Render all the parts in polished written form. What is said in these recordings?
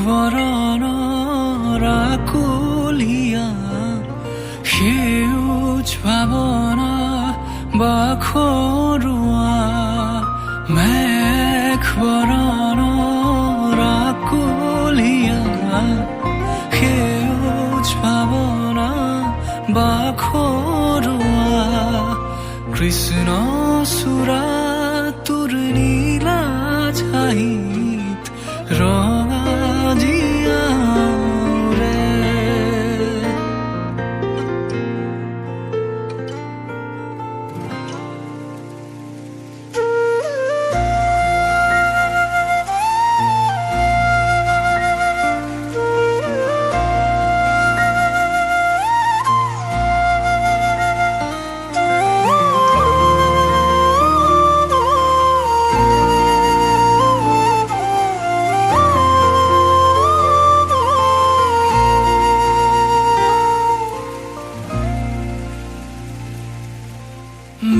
বৰণৰ আকুলিয়া সেউজ ভাৱনা বাখৰুৱা মেঘ বৰণৰ আকুলিয়া সেউজ ভাৱনা বাখৰুৱা কৃষ্ণ চূড়া তোৰ নীলা ছাহিত ৰঙা জিয়াৰে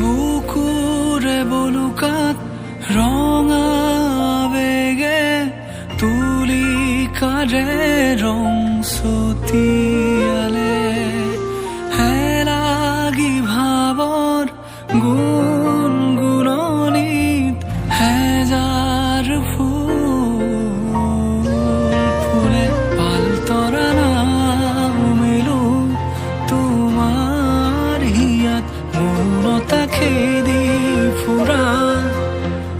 বুকুৰে বলুকাত ৰঙা বেগে তুলিকাৰে ৰং ছটিয়ালে হেলাগি ভাৱৰ গুণগুণনিত হেজাৰ ফুল ফুলে পালতৰা নামিলো তোমাৰ হিয়াত মৌনতা খেদি ফুৰা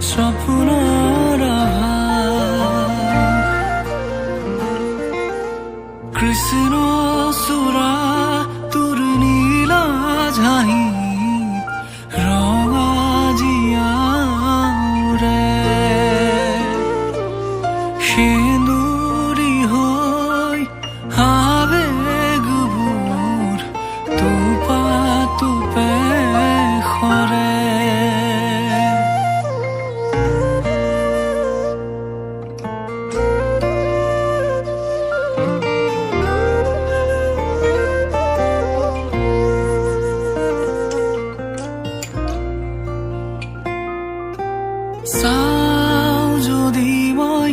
সপোনৰ কৃষ্ণ চূড়া তোৰ নীলা ঝাহিত ৰঙা জিয়াৰে সেন্দুৰী হৈ আবেগবোৰ টোপা টোপে সৰে চাও যদি মই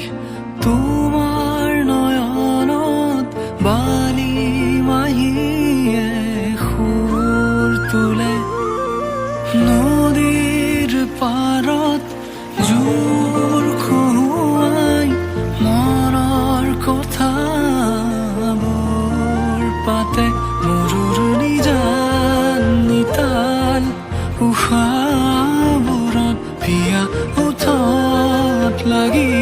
তোমাৰ নয়নত বালি মাহিয়ে সুৰ তোলে নদীৰ পাৰত জোৰ খুৱাই মনৰ কথাবোৰ পাতে মৰুৰ নিজান নিতাল উশাবোৰত পিয়া উঠত লাগি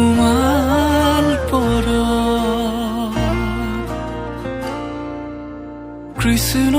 উমাল পৰ কৃষ্ণ